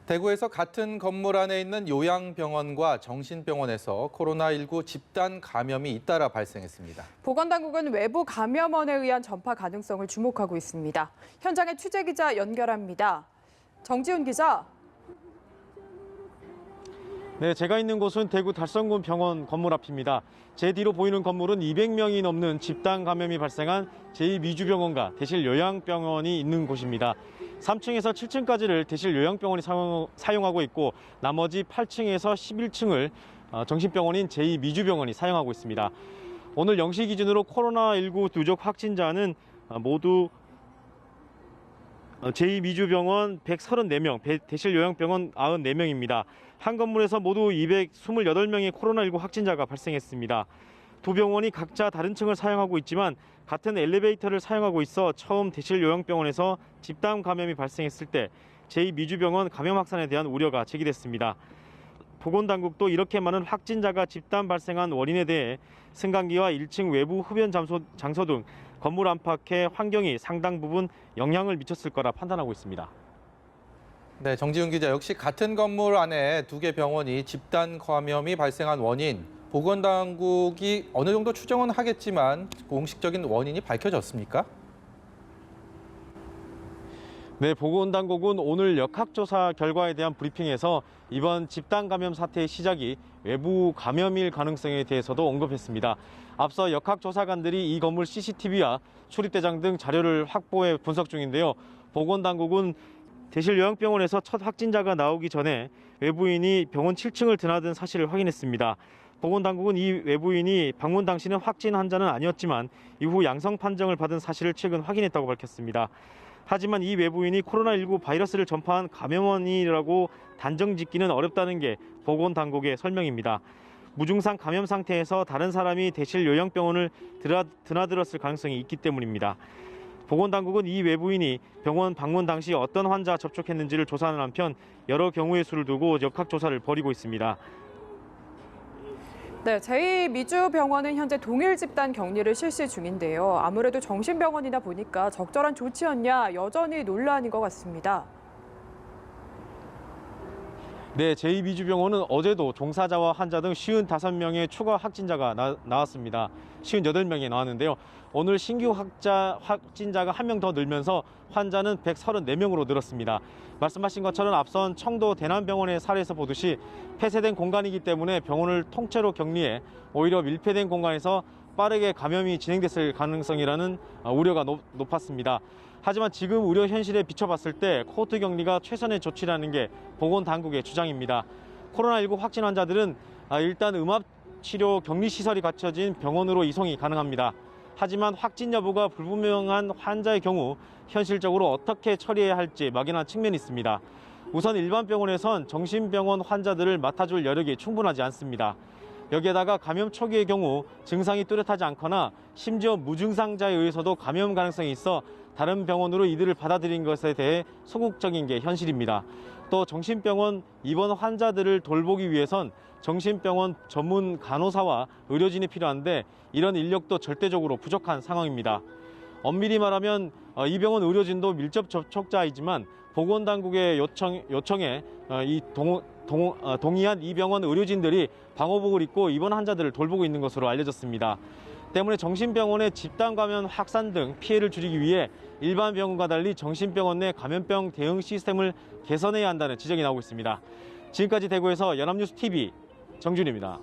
대구에서 같은 건물 안에 있는 요양병원과 정신병원에서 코로나19 집단 감염이 잇따라 발생했습니다. 보건당국은 외부 감염원에 의한 전파 가능성을 주목하고 있습니다. 현장에 취재기자 연결합니다. 정지훈 기자. 네, 제가 있는 곳은 대구 달성군 병원 건물 앞입니다. 제 뒤로 보이는 건물은 200명이 넘는 집단 감염이 발생한 제2미주병원과 대실 요양병원이 있는 곳입니다. 3층에서 7층까지를 대실 요양병원이 사용하고 있고 나머지 8층에서 11층을 정신병원인 제2미주병원이 사용하고 있습니다. 오늘 0시 기준으로 코로나19 누적 확진자는 모두 제2미주병원 134명, 대실 요양병원 94명입니다. 한 건물에서 모두 228명의 코로나19 확진자가 발생했습니다. 두 병원이 각자 다른 층을 사용하고 있지만 같은 엘리베이터를 사용하고 있어 처음 대실 요양병원에서 집단 감염이 발생했을 때 제2미주병원 감염 확산에 대한 우려가 제기됐습니다. 보건당국도 이렇게 많은 확진자가 집단 발생한 원인에 대해 승강기와 1층 외부 흡연 장소 등 건물 안팎의 환경이 상당 부분 영향을 미쳤을 거라 판단하고 있습니다. 네, 정지훈 기자, 역시 같은 건물 안에 두 개 병원이 집단 감염이 발생한 원인, 보건당국이 어느 정도 추정은 하겠지만 공식적인 원인이 밝혀졌습니까? 네, 보건당국은 오늘 역학조사 결과에 대한 브리핑에서 이번 집단 감염 사태의 시작이 외부 감염일 가능성에 대해서도 언급했습니다. 앞서 역학조사관들이 이 건물 CCTV와 출입대장 등 자료를 확보해 분석 중인데요. 보건당국은 대실 요양병원에서 첫 확진자가 나오기 전에 외부인이 병원 7층을 드나든 사실을 확인했습니다. 보건당국은 이 외부인이 방문 당시는 확진 환자는 아니었지만 이후 양성 판정을 받은 사실을 최근 확인했다고 밝혔습니다. 하지만 이 외부인이 코로나19 바이러스를 전파한 감염원이라고 단정짓기는 어렵다는 게 보건당국의 설명입니다. 무증상 감염 상태에서 다른 사람이 대실 요양병원을 드나들었을 가능성이 있기 때문입니다. 보건당국은 이 외부인이 병원 방문 당시 어떤 환자 접촉했는지를 조사하는 한편 여러 경우의 수를 두고 역학조사를 벌이고 있습니다. 네, 제2미주병원은 현재 동일 집단 격리를 실시 중인데요. 아무래도 정신병원이다 보니까 적절한 조치였냐 여전히 논란인 것 같습니다. 네, 제2미주병원은 어제도 종사자와 환자 등 55명의 추가 확진자가 나왔습니다. 58명이 나왔는데요. 오늘 신규 확진자가 1명 더 늘면서 환자는 134명으로 늘었습니다. 말씀하신 것처럼 앞선 청도 대남병원의 사례에서 보듯이 폐쇄된 공간이기 때문에 병원을 통째로 격리해 오히려 밀폐된 공간에서 빠르게 감염이 진행됐을 가능성이라는 우려가 높았습니다. 하지만 지금 우려 현실에 비춰봤을 때 코호트 격리가 최선의 조치라는 게 보건당국의 주장입니다. 코로나19 확진 환자들은 일단 음압치료 격리시설이 갖춰진 병원으로 이송이 가능합니다. 하지만 확진 여부가 불분명한 환자의 경우 현실적으로 어떻게 처리해야 할지 막연한 측면이 있습니다. 우선 일반 병원에선 정신병원 환자들을 맡아줄 여력이 충분하지 않습니다. 여기에다가 감염 초기의 경우 증상이 뚜렷하지 않거나 심지어 무증상자에 의해서도 감염 가능성이 있어 다른 병원으로 이들을 받아들인 것에 대해 소극적인 게 현실입니다. 또 정신병원 입원 환자들을 돌보기 위해선 정신병원 전문 간호사와 의료진이 필요한데 이런 인력도 절대적으로 부족한 상황입니다. 엄밀히 말하면 이 병원 의료진도 밀접 접촉자이지만 보건당국의 요청에 동의한 이 병원 의료진들이 방호복을 입고 입원 환자들을 돌보고 있는 것으로 알려졌습니다. 때문에 정신병원의 집단 감염 확산 등 피해를 줄이기 위해 일반 병원과 달리 정신병원 내 감염병 대응 시스템을 개선해야 한다는 지적이 나오고 있습니다. 지금까지 대구에서 연합뉴스 TV 정준입니다.